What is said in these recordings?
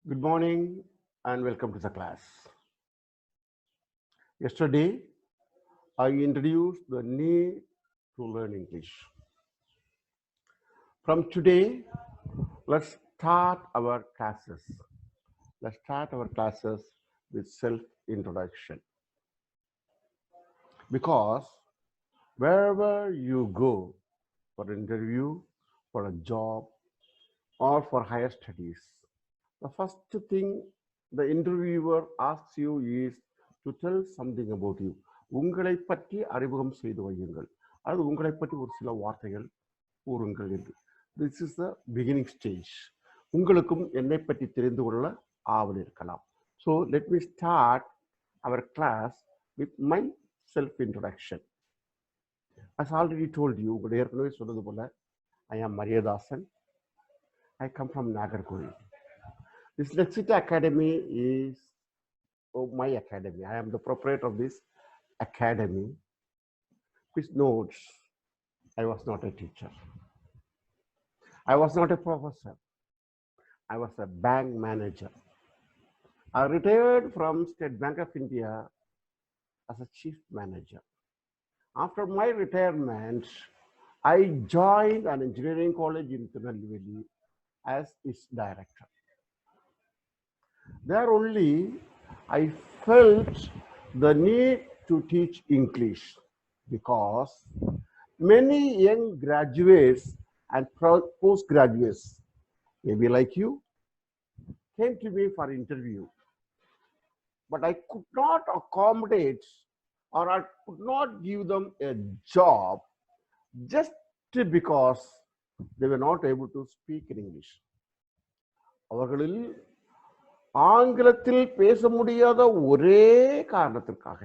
Good morning and welcome to the class. Yesterday, I introduced the need to learn English. From today, let's start our classes. Let's start our classes with self-introduction. Because wherever you go for an interview, for a job, or for higher studies, the first thing the interviewer asks you is to tell something about you. உங்களை பற்றி அறிமுகம் செய்து வையுங்கள். அது உங்களை பற்றி ஒரு சில வார்த்தைகள் கூறுங்கள் என்று. This is the beginning stage. உங்களுக்கும் என்னை பற்றி தெரிந்து கொள்ள ஆவல் இருக்கலாம். So let me start our class with my self introduction. As already told you, உங்களுடைய ஏற்கனவே சொன்னது போல I am Maryadasan. I come from Nagarkoi. This Lexita Academy is my academy. I am the proprietor of this academy. Please note, I was not a teacher. I was not a professor. I was a bank manager. I retired from State Bank of India as a chief manager. After my retirement, I joined an engineering college in Tirunelveli as its director. There only I felt the need to teach English because many young graduates and postgraduates, maybe like you, came to me for interview. But I could not accommodate or I could not give them a job just because they were not able to speak in English. அவர்களில் ஆங்கிலத்தில் பேச முடியாத ஒரே காரணத்திற்காக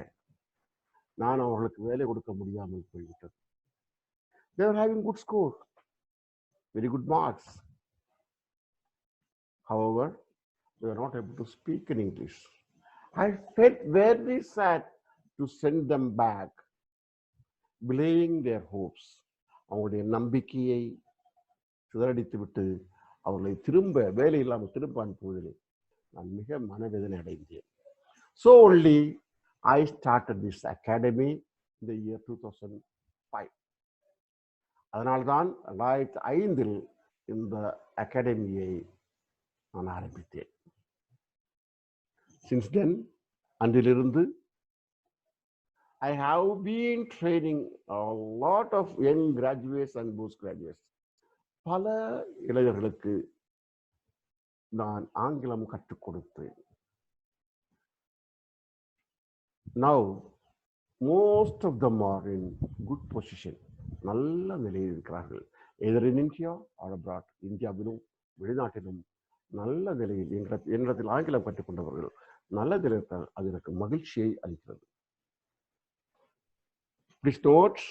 நான் அவர்களுக்கு வேலை கொடுக்க முடியாமல் போய்விட்டது. They were having good score, very good marks. However, they were not able to speak in English. I felt very sad to send them back, belaying their hopes. அவங்களுடைய நம்பிக்கையை சிதறடித்து விட்டு அவர்களை திரும்ப வேலை இல்லாமல் திரும்ப அனுப்புவதில் நான் மிக மனவேதனை அடைந்தேன். So only I started this academy in the year 2005. அதனால்தான் 2005 இந்த அகாடமியை நான் ஆரம்பித்தேன். Since then, அன்றிலிருந்து I have been training a lot of young graduates and postgraduates. பல இளைஞர்களுக்கு நான் ஆங்கிலம் கற்றுக் கொடுத்தேன். Now, most of them are in good position. நல்ல நிலையில் இருக்கிறார்கள். Either in India or abroad. இந்தியாவிலும் வெளிநாட்டிலும் நல்ல நிலையில் என்னிடத்தில் ஆங்கிலம் கற்றுக்கொண்டவர்கள் நல்ல நிலையில் அது எனக்கு மகிழ்ச்சியை அளிக்கிறது. Please note,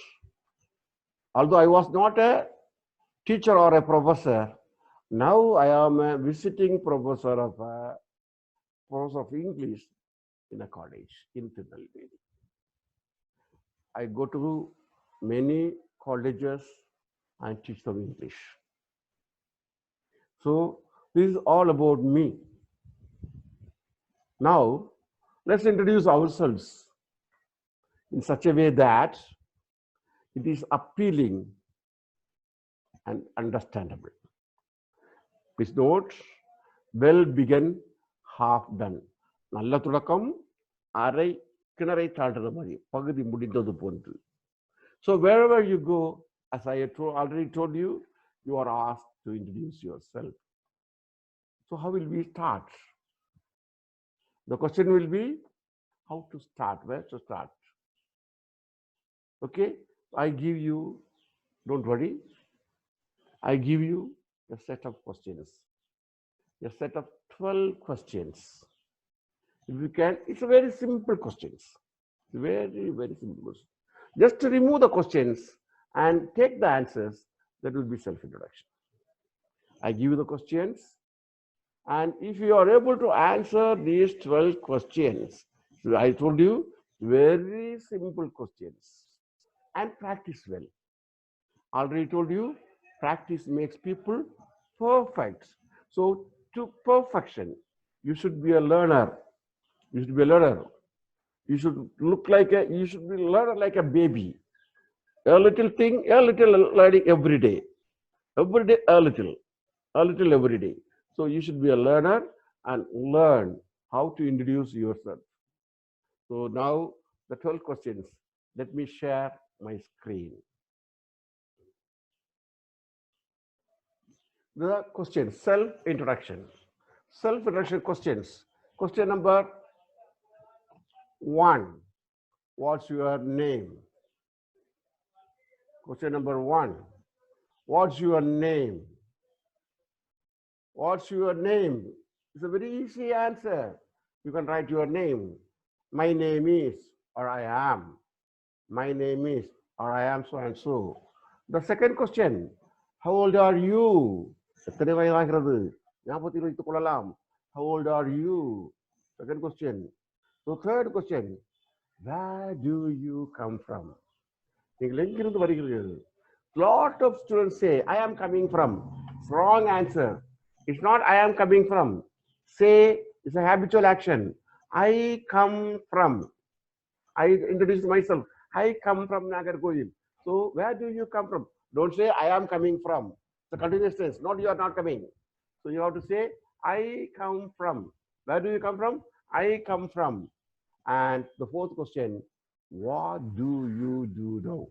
although I was not a teacher or a professor, now I am a visiting professor of English in a college in Tirunelveli. I go to many colleges and teach them English. So this is all about me. Now let's introduce ourselves in such a way that it is appealing and understandable. Please note, well begun, half done. நல்ல தொடக்கம் அரை கிணறை தாண்டுற மாதிரி பகுதி முடிந்தது போன்று. So wherever you go, as I already told you, you are asked to introduce yourself. So how will we start? The question will be how to start, where to start. Okay, I give you, don't worry, I give you a set of questions, a set of 12 questions. If you can, it's a very simple questions, very, very simple. Just to remove the questions and take the answers, that will be self-introduction. I give you the questions, and if you are able to answer these 12 questions, so I told you, very simple questions, and practice well. Already told you, practice makes people perfect. So to perfection, You should be a learner. You should be a learner. You should look like a, you should be a learner like a baby. A little thing, a little learning every day. Every day, a little every day. So you should be a learner and learn how to introduce yourself. So now the 12 questions. Let me share my screen. The question, self-introduction. Self-introduction questions. Question number 1. What's your name? Question number 1. What's your name? What's your name? It's a very easy answer. You can write your name. My name is, or I am. My name is, or I am so and so. The second question, how old are you? How old are you? Second question. So third question, where do you come from? Lot of students say, I am coming from. Wrong answer. It's not I am coming from. Say, it's a habitual action. I come from. I introduce myself. I come from Nagarkoil. So where do you come from? Don't say I am coming from. It's a continuous tense. Not you are not coming. So you have to say I come from. Where do you come from? I come from. And the fourth question, what do you do now?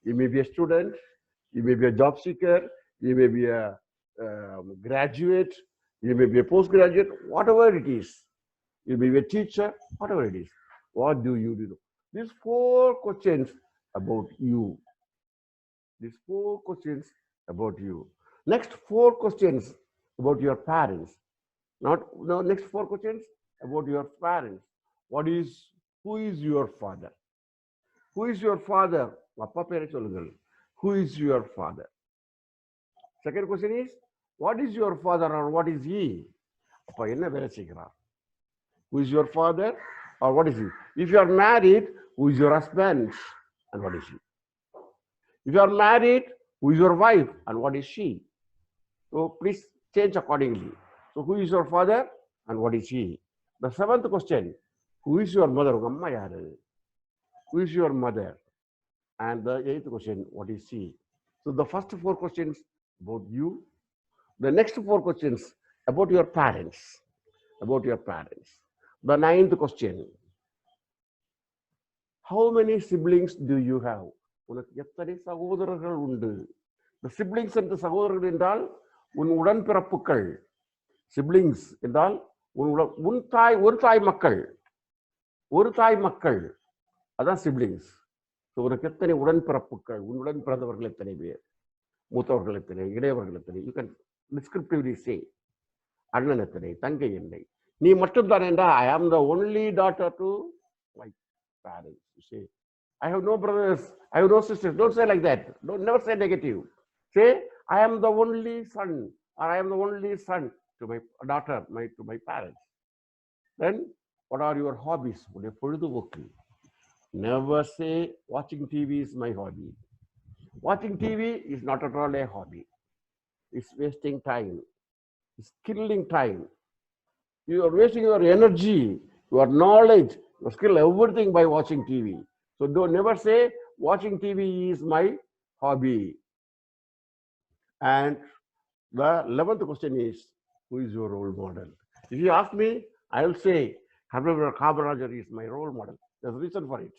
You may be a student, you may be a job seeker, you may be a graduate, you may be a postgraduate, whatever it is. You may be a teacher, whatever it is. What do you do? These 4 questions about you. These 4 questions about you. Next 4 questions about your parents. Next 4 questions about your parents. Who is your father? Who is your father? Who is your father? Second question is, what is your father or what is he? Who is your father or what is he? If you are married, who is your husband and what is he? If you are married, who is your wife and what is she? So please change accordingly. So who is your father and what is he? The 7th question, who is your mother? Who is your mother? And the 8th question, what is she? So the first 4 questions about you. The next 4 questions about your parents. About your parents. The 9th question, how many siblings do you have? The siblings and the சகோதரர்கள் என்றால் உன் உடன்பிறப்புகள். Siblings என்றால் ஒரு தாய் மக்கள். அதான் siblings. So உனக்கு எத்தனை உடன்பிறப்புகள்? உன்னுடன் பிறந்தவர்கள் எத்தனை பேர்? மூத்தவர்கள் எத்தனை? இளையவர்கள் எத்தனை? You can descriptively say. அண்ணன் எத்தனை? தங்கை என்னை? நீ மட்டும் தானே என்றா I am the only daughter to my parents. You say, I have no brothers, I have no sisters. Don't say like that. Never say negative. Say, I am the only son or I am the only son to my daughter, to my parents. Then, what are your hobbies? Never say watching TV is my hobby. Watching TV is not at all a hobby. It's wasting time. It's killing time. You are wasting your energy, your knowledge, your skill, everything by watching TV. So don't never say watching TV is my hobby. And the 11th question is, who is your role model? If you ask me, I will say, Kamarajar is my role model. There's a reason for it.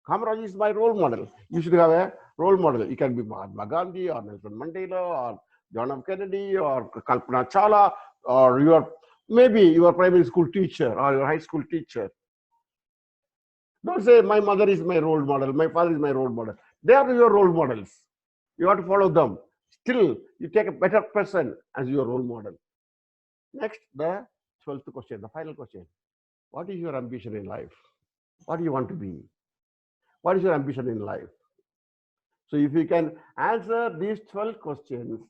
Kamarajar is my role model. You should have a role model. It can be Mahatma Gandhi or Nelson Mandela or John F. Kennedy or Kalpana Chawla or maybe your primary school teacher or your high school teacher. Don't say my mother is my role model, my father is my role model. They are your role models. You have to follow them. Still, you take a better person as your role model. Next, the 12th question, the final question. What is your ambition in life? What do you want to be? What is your ambition in life? So if you can answer these 12 questions,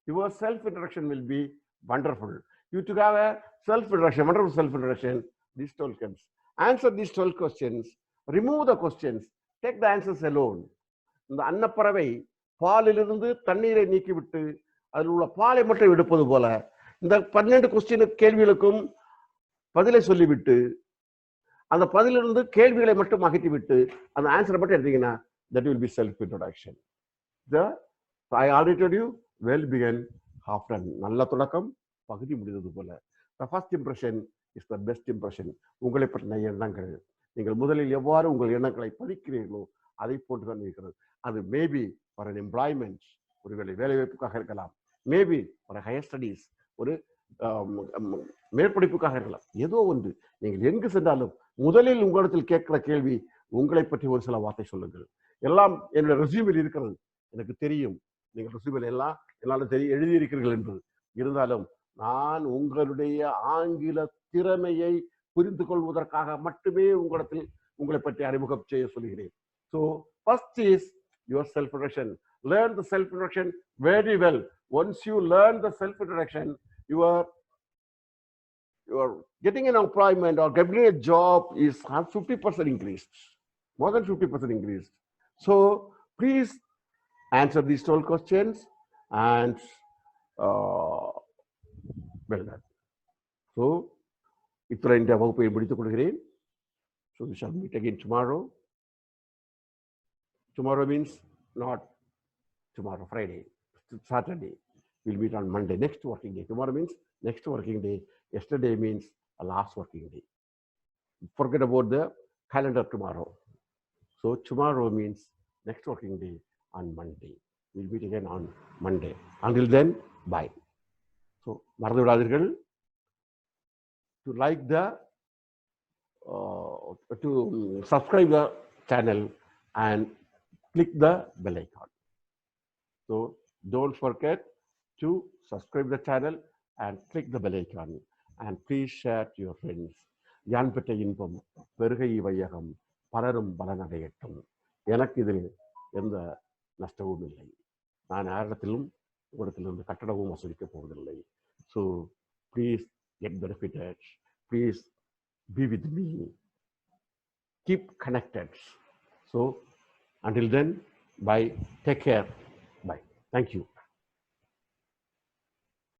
your self-introduction will be wonderful. You to have a self-introduction, wonderful self-introduction, these 12 questions. Answer these 12 questions, remove the questions, take the answers alone. இந்த அன்னப்பறவை பாலிலிருந்து தண்ணீரை நீக்கிவிட்டு அதில் உள்ள பாலை மட்டும் எடுப்பது போல இந்த 12 கொஸ்டின் கேள்விகளுக்கும் பதிலை சொல்லிவிட்டு அந்த பதிலிருந்து கேள்விகளை மட்டும் அகற்றிவிட்டு அந்த ஆன்சரை மட்டும் எடுத்தீங்கன்னா that will be self introduction. I already told you well begun half done. நல்ல தொடக்கம் பகுதி முடிந்தது போல. The first impression is the best impression. உங்களை பற்றின எண்ணங்கள் நீங்கள் முதலில் எவ்வாறு உங்கள் எண்ணங்களை பதிக்கிறீர்களோ அதை போட்டுதான் இருக்கிறது. அது மேபி ஃபார் an employment, ஒருவேளை வேலைவாய்ப்புக்காக இருக்கலாம், மேபி ஃபார் ஹையர் ஸ்டடீஸ், ஒரு மேற்படிப்புக்காக இருக்கலாம். ஏதோ ஒன்று நீங்கள் எங்கு சென்றாலும் முதலில் உங்களிடத்தில் கேட்கிற கேள்வி உங்களை பற்றி ஒரு சில வார்த்தை சொல்லுங்கள். எல்லாம் என்னுடைய ரெஸ்யூமில் இருக்கிறது, எனக்கு தெரியும் நீங்கள் ரெஸ்யூமில் எல்லாம் என்னால் எழுதியிருக்கிறீர்கள் என்பது. இருந்தாலும் நான் உங்களுடைய ஆங்கில திறமையை புரிந்து கொள்வதற்காக மட்டுமே உங்களை பற்றி அறிமுகம் செய்ய சொல்கிறேன். So first is your self-introduction. Learn the self-introduction very well. Once you learn the self-introduction, you are getting an employment or getting a job is 50% increased, more than 50% increased. So please answer these 12 questions and well done. So இத்துடன் இந்த வகுப்பை முடித்துக் கொள்கிறேன். So we shall meet again tomorrow. Tomorrow means not tomorrow, Friday, Saturday. We'll meet on Monday, next working day. Tomorrow means next working day. Yesterday means a last working day. Forget about the calendar tomorrow. So tomorrow means next working day on Monday. We'll meet again on Monday. Until then, bye. So மறந்து விடாதீர்கள் to like to subscribe the channel and click the bell icon. So don't forget to subscribe the channel and click the bell icon, and please share to your friends. யான் பெற்ற இன்பம் பெருகை வையகம் பலரும் பலனடையட்டும். எனக்கு இதில் எந்த நஷ்டமும் இல்லை. நான் யாரிடத்திலும் உங்களிடத்திலிருந்து கட்டணமும் வசூலிக்கப் போவதில்லை. So please get benefited. Please be with me. Keep connected. So until then, bye. Take care. Bye. Thank you.